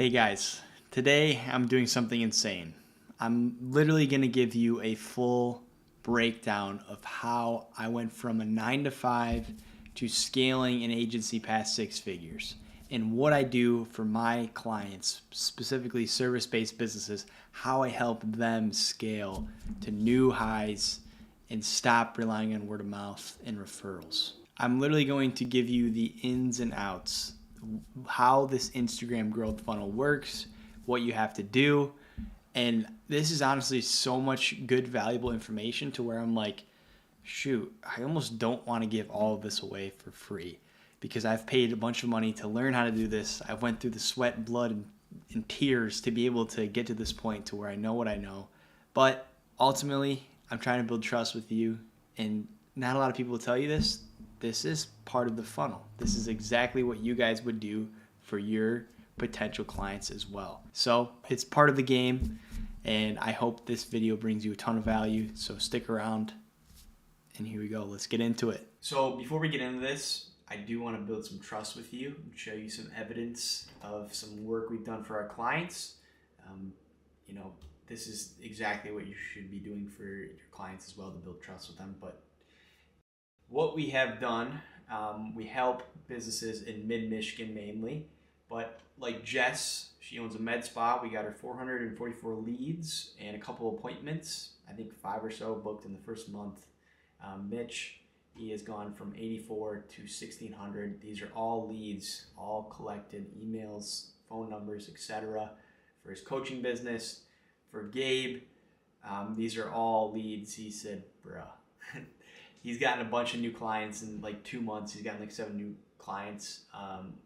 Hey guys, today I'm doing something insane. I'm literally going to give you a full breakdown of how I went from a 9 to 5 to scaling an agency past 6 figures and what I do for my clients, specifically service-based businesses, how I help them scale to new highs and stop relying on word of mouth and referrals. I'm literally going to give you the ins and outs, how this Instagram growth funnel works, what you have to do. And this is honestly so much good, valuable information to where I'm like, shoot, I almost don't want to give all of this away for free because I've paid a bunch of money to learn how to do this. I've went through the sweat, blood, and tears to be able to get to this point to where I know what I know. But ultimately, I'm trying to build trust with you, and not a lot of people will tell you this. This is part of the funnel. This is exactly what you guys would do for your potential clients as well. So it's part of the game, and I hope this video brings you a ton of value. So stick around, and here we go. Let's get into it. So before we get into this, I do want to build some trust with you and show you some evidence of some work we've done for our clients. This is exactly what you should be doing for your clients as well to build trust with them. But what we have done, we help businesses in mid-Michigan mainly, but like Jess, she owns a med spa. We got her 444 leads and a couple appointments, I think 5 or so booked in the first month. Mitch, he has gone from 84 to 1,600. These are all leads, all collected, emails, phone numbers, etc. for his coaching business. For Gabe, these are all leads. He said, bruh. He's gotten a bunch of new clients in like 2 months. He's gotten like 7 new clients.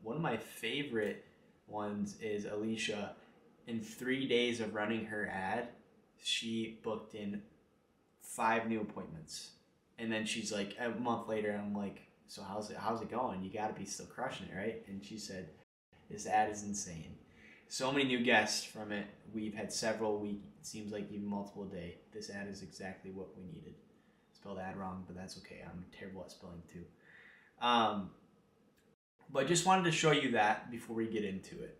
One of my favorite ones is Alicia. In 3 days of running her ad, she booked in 5 new appointments. And then she's like, a month later, I'm like, so how's it going? You gotta be still crushing it, right? And she said, this ad is insane. So many new guests from it. We've had several week, it seems like even multiple a day. This ad is exactly what we needed. Spelled ad wrong, but that's okay. I'm terrible at spelling too. But just wanted to show you that before we get into it.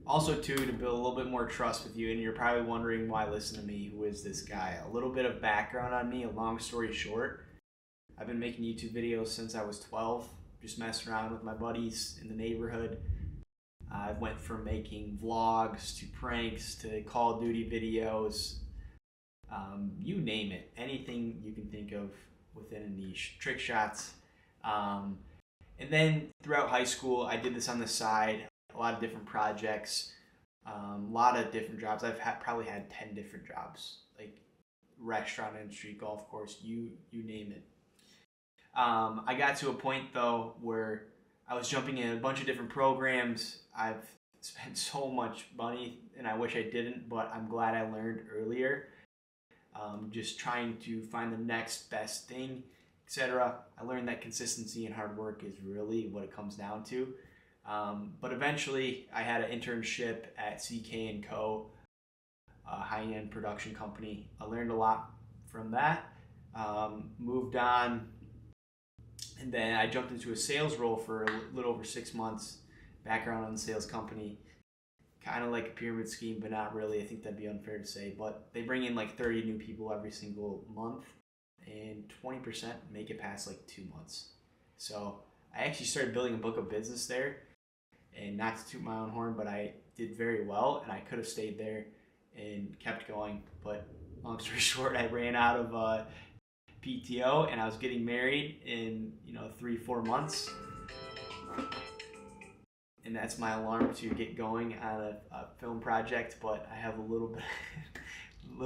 Also too, to build a little bit more trust with you, and you're probably wondering why listen to me, who is this guy? A little bit of background on me, a long story short. I've been making YouTube videos since I was 12, just messing around with my buddies in the neighborhood. I went from making vlogs to pranks to Call of Duty videos, you name it, anything you can think of within a niche, trick shots. And then throughout high school, I did this on the side, a lot of different projects, a lot of different jobs. I've probably had 10 different jobs, like restaurant industry, golf course, you name it. I got to a point though where I was jumping in a bunch of different programs. I've spent so much money, and I wish I didn't, but I'm glad I learned earlier. Just trying to find the next best thing, etc. I learned that consistency and hard work is really what it comes down to. But eventually, I had an internship at CK & Co., a high-end production company. I learned a lot from that, moved on, and then I jumped into a sales role for a little over 6 months, background on the sales company. Kind of like a pyramid scheme, but not really. I think that'd be unfair to say. But they bring in like 30 new people every single month, and 20% make it past like 2 months. So I actually started building a book of business there, and not to toot my own horn, but I did very well, and I could have stayed there and kept going. But long story short, I ran out of PTO, and I was getting married in 3-4 months. And that's my alarm to get going on a film project, but I have a little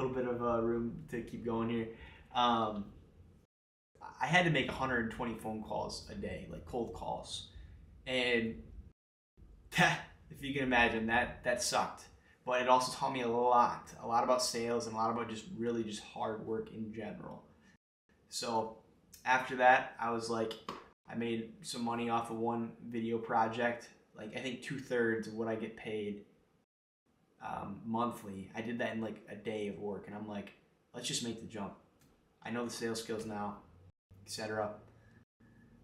bit of room to keep going here. I had to make 120 phone calls a day, like cold calls, and if you can imagine, that sucked. But it also taught me a lot about sales and a lot about just hard work in general. So after that, I was like, I made some money off of one video project. Like I think 2/3 of what I get paid monthly. I did that in like a day of work, and I'm like, let's just make the jump. I know the sales skills now, etc.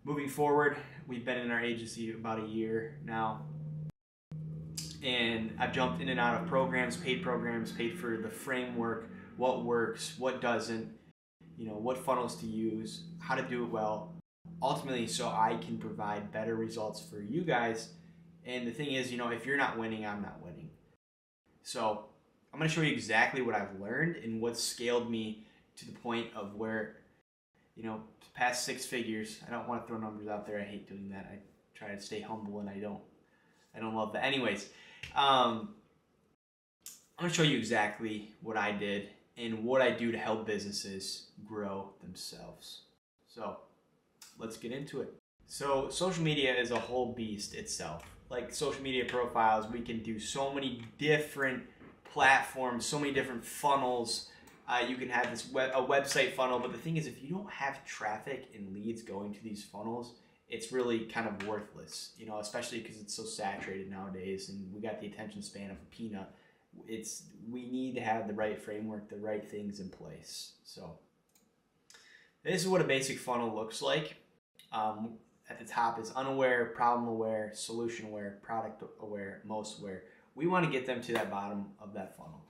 Moving forward, we've been in our agency about a year now. And I've jumped in and out of programs, paid for the framework, what works, what doesn't, what funnels to use, how to do it well, ultimately so I can provide better results for you guys. And the thing is, if you're not winning, I'm not winning. So I'm going to show you exactly what I've learned and what scaled me to the point of where, past 6 figures. I don't want to throw numbers out there. I hate doing that. I try to stay humble, and I don't love that. Anyways, I'm going to show you exactly what I did and what I do to help businesses grow themselves. So let's get into it. So social media is a whole beast itself. Like social media profiles, we can do so many different platforms, so many different funnels. You can have a website funnel, but the thing is, if you don't have traffic and leads going to these funnels, it's really kind of worthless, especially because it's so saturated nowadays and we got the attention span of a peanut. We need to have the right framework, the right things in place. So this is what a basic funnel looks like. At the top is unaware, problem aware, solution aware, product aware, most aware. We want to get them to that bottom of that funnel.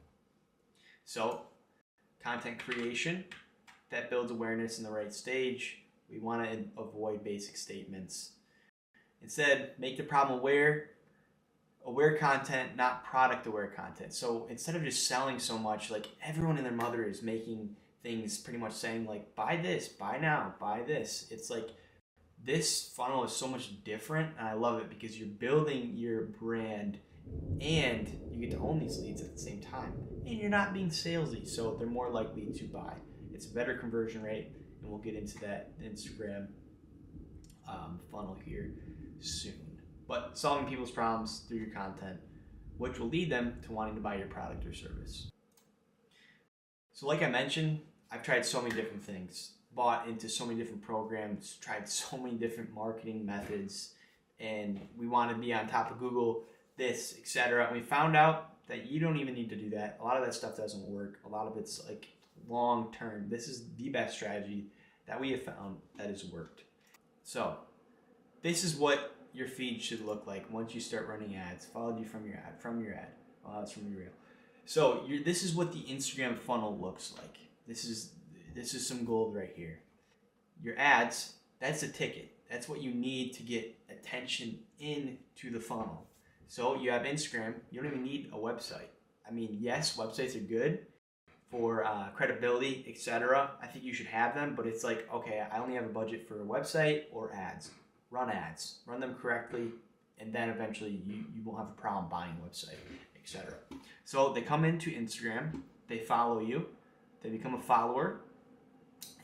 So content creation, that builds awareness in the right stage. We want to avoid basic statements. Instead, make the problem aware content, not product aware content. So instead of just selling so much, like everyone and their mother is making things pretty much saying like, buy this, buy now, buy this. It's like, this funnel is so much different, and I love it because you're building your brand and you get to own these leads at the same time. And you're not being salesy, so they're more likely to buy. It's a better conversion rate, and we'll get into that Instagram funnel here soon. But solving people's problems through your content, which will lead them to wanting to buy your product or service. So like I mentioned, I've tried so many different things, bought into so many different programs, tried so many different marketing methods, and we want to be on top of Google, this, etc. And we found out that you don't even need to do that. A lot of that stuff doesn't work. A lot of it's like long term. This is the best strategy that we have found that has worked. So this is what your feed should look like once you start running ads. Followed you from your ad. It's from your reel. So this is what the Instagram funnel looks like. This is some gold right here. Your ads, that's a ticket. That's what you need to get attention into the funnel. So you have Instagram, you don't even need a website. I mean, yes, websites are good for credibility, etc. I think you should have them, but it's like, okay, I only have a budget for a website or ads. Run them correctly, and then eventually you won't have a problem buying a website, etc. So they come into Instagram, they follow you, they become a follower,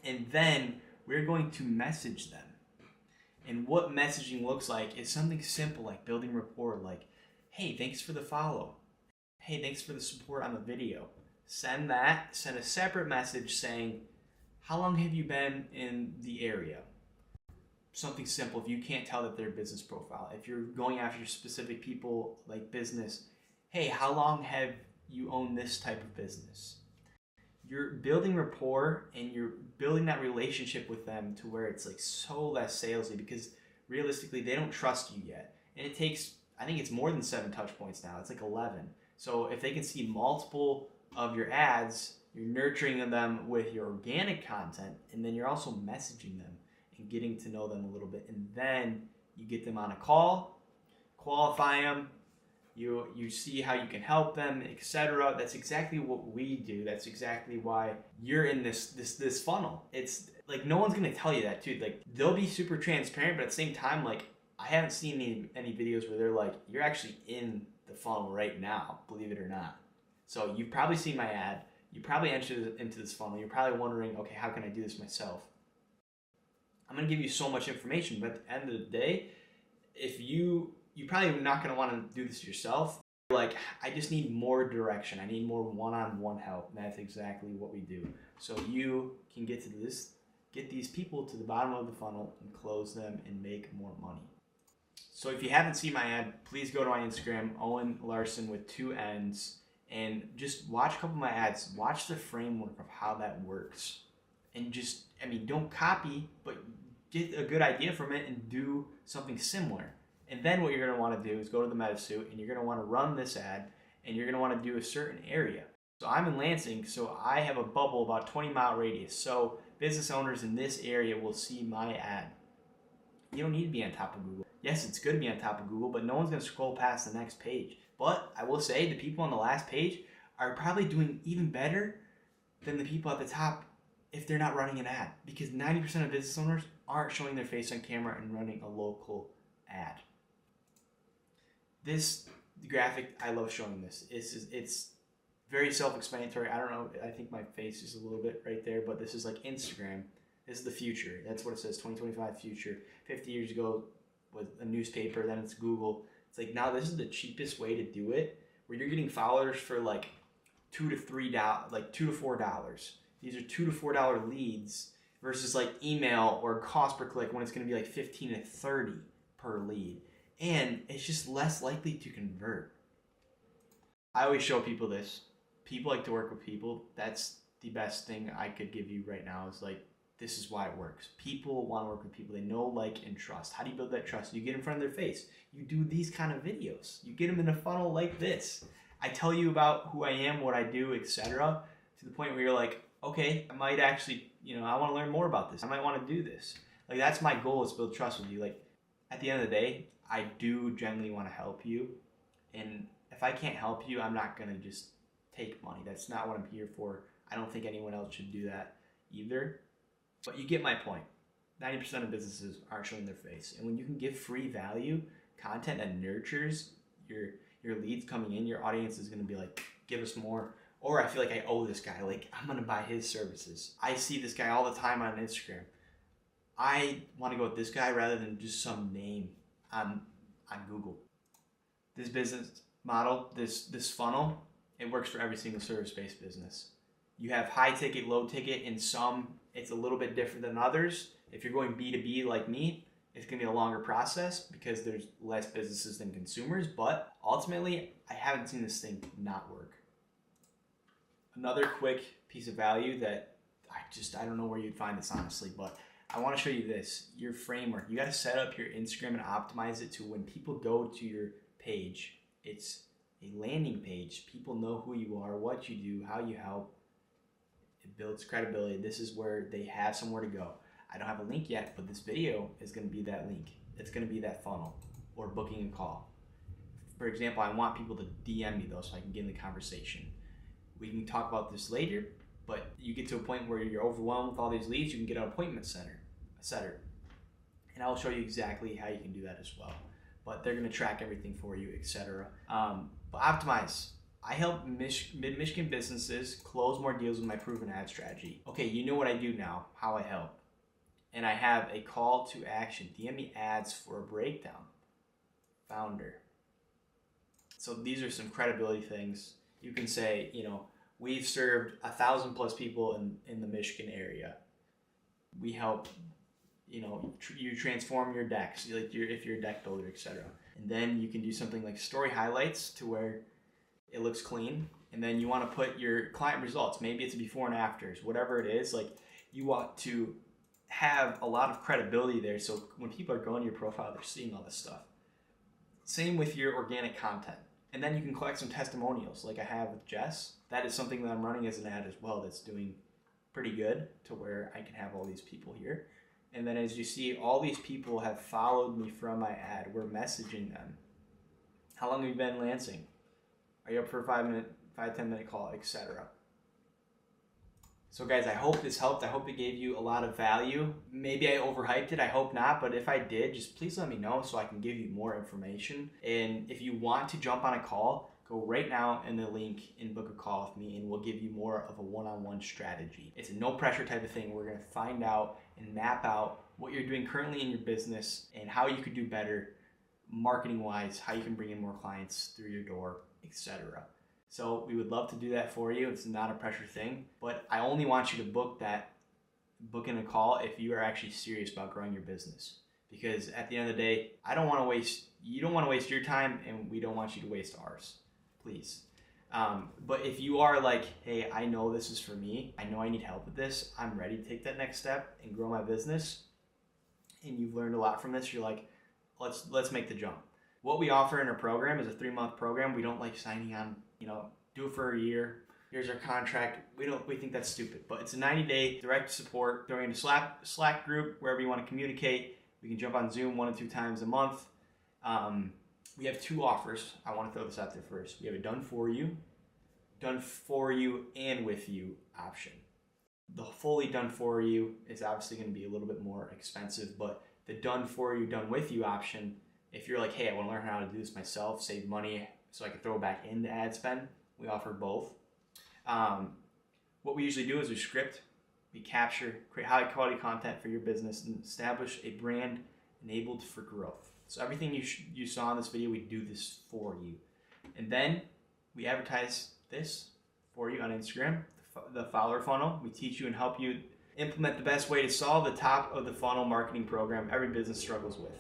and then we're going to message them. And what messaging looks like is something simple like building rapport, like, hey, thanks for the follow. Hey, thanks for the support on the video. Send a separate message saying, how long have you been in the area? Something simple if you can't tell that they're business profile. If you're going after specific people like business, hey, how long have you owned this type of business? You're building rapport and you're building that relationship with them to where it's like so less salesy, because realistically they don't trust you yet. And it takes, I think it's more than 7 touch points now. It's like 11. So if they can see multiple of your ads, you're nurturing them with your organic content, and then you're also messaging them and getting to know them a little bit. And then you get them on a call, qualify them, you see how you can help them, etc. That's exactly what we do. That's exactly why you're in this funnel. It's like no one's gonna tell you that too. Like they'll be super transparent, but at the same time, like I haven't seen any videos where they're like, you're actually in the funnel right now, believe it or not. So you've probably seen my ad. You probably entered into this funnel. You're probably wondering, okay, how can I do this myself? I'm gonna give you so much information, but at the end of the day, if you're probably not going to want to do this yourself. Like, I just need more direction. I need more one-on-one help. And that's exactly what we do. So you can get these people to the bottom of the funnel and close them and make more money. So if you haven't seen my ad, please go to my Instagram, Owen Larson with 2 N's, and just watch a couple of my ads. Watch the framework of how that works. And just, don't copy, but get a good idea from it and do something similar. And then what you're going to want to do is go to the MetaSuite, and you're going to want to run this ad, and you're going to want to do a certain area. So I'm in Lansing, so I have a bubble about 20-mile radius. So business owners in this area will see my ad. You don't need to be on top of Google. Yes, it's good to be on top of Google, but no one's going to scroll past the next page. But I will say the people on the last page are probably doing even better than the people at the top if they're not running an ad, because 90% of business owners aren't showing their face on camera and running a local ad. This graphic, I love showing this. It's very self-explanatory. I don't know, I think my face is a little bit right there, but this is like Instagram. This is the future. That's what it says, 2025 future. 50 years ago was a newspaper, then it's Google. It's like now this is the cheapest way to do it, where you're getting followers for like $2 to $4. These are $2 to $4 leads versus like email or cost per click when it's going to be like 15 to 30 per lead. And it's just less likely to convert. I always show people this. People like to work with people. That's the best thing I could give you right now, is like, this is why it works. People want to work with people they know, like, and trust. How do you build that trust? You get in front of their face. You do these kind of videos. You get them in a funnel like this. I tell you about who I am, what I do, etc. to the point where you're like, okay, I might actually, I want to learn more about this. I might want to do this. Like, that's my goal, is to build trust with you. Like, at the end of the day, I do genuinely want to help you. And if I can't help you, I'm not going to just take money. That's not what I'm here for. I don't think anyone else should do that either. But you get my point. 90% of businesses aren't showing their face. And when you can give free value, content that nurtures your leads coming in, your audience is going to be like, give us more. Or I feel like I owe this guy. Like, I'm going to buy his services. I see this guy all the time on Instagram. I want to go with this guy rather than just some name on Google. This business model, this funnel, it works for every single service-based business. You have high ticket, low ticket. In some, it's a little bit different than others. If you're going B2B like me, it's going to be a longer process because there's less businesses than consumers. But ultimately, I haven't seen this thing not work. Another quick piece of value that I don't know where you'd find this, honestly, but I want to show you this, your framework. You got to set up your Instagram and optimize it to when people go to your page, it's a landing page. People know who you are, what you do, how you help. It builds credibility. This is where they have somewhere to go. I don't have a link yet, but this video is going to be that link. It's going to be that funnel or booking a call. For example, I want people to DM me though so I can get in the conversation. We can talk about this later, but you get to a point where you're overwhelmed with all these leads, you can get an appointment setter. And I'll show you exactly how you can do that as well. But they're going to track everything for you, etc. But optimize. I help mid-Michigan businesses close more deals with my proven ad strategy. Okay, you know what I do now, how I help. And I have a call to action. DM me ads for a breakdown. Founder. So these are some credibility things. You can say, we've served 1,000+ people in the Michigan area. We help, you transform your decks, like if you're a deck builder, etc. And then you can do something like story highlights to where it looks clean. And then you want to put your client results. Maybe it's before and afters, whatever it is. Like, you want to have a lot of credibility there. So when people are going to your profile, they're seeing all this stuff. Same with your organic content. And then you can collect some testimonials like I have with Jess. That is something that I'm running as an ad as well that's doing pretty good to where I can have all these people here. And then as you see, all these people have followed me from my ad. We're messaging them. How long have you been in Lansing? Are you up for a 5-10 minute call, etc. So guys, I hope this helped. I hope it gave you a lot of value. Maybe I overhyped it. I hope not. But if I did, just please let me know so I can give you more information. And if you want to jump on a call, go right now in the link and book a call with me, and we'll give you more of a one-on-one strategy. It's a no pressure type of thing. We're going to find out and map out what you're doing currently in your business and how you could do better marketing wise, how you can bring in more clients through your door, etc. So we would love to do that for you. It's not a pressure thing, but I only want you to book in a call if you are actually serious about growing your business. Because at the end of the day, you don't want to waste your time, and we don't want you to waste ours, please. But if you are like, hey, I know this is for me, I know I need help with this, I'm ready to take that next step and grow my business, and you've learned a lot from this, you're like, let's make the jump. What we offer in our program is a 3-month program. We don't like signing on, do it for a year. Here's our contract. We think that's stupid, but it's a 90-day direct support. Throw in a Slack group, wherever you want to communicate. We can jump on Zoom 1 to 2 times a month. We have 2 offers. I want to throw this out there first. We have a done for you and with you option. The fully done for you is obviously going to be a little bit more expensive, but the done for you, done with you option, if you're like, hey, I want to learn how to do this myself, save money so I can throw it back into ad spend, we offer both. What we usually do is we script, we capture, create high quality content for your business, and establish a brand enabled for growth. So everything you saw in this video, we do this for you. And then we advertise this for you on Instagram, the follower funnel. We teach you and help you implement the best way to solve the top of the funnel marketing program every business struggles with,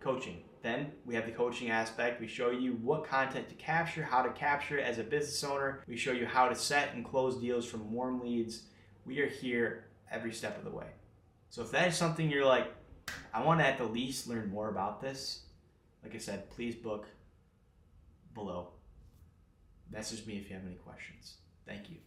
coaching. Then we have the coaching aspect. We show you what content to capture, how to capture it as a business owner. We show you how to set and close deals from warm leads. We are here every step of the way. So if that is something you're like, I want to at the least learn more about this, like I said, please book below. Message me if you have any questions. Thank you.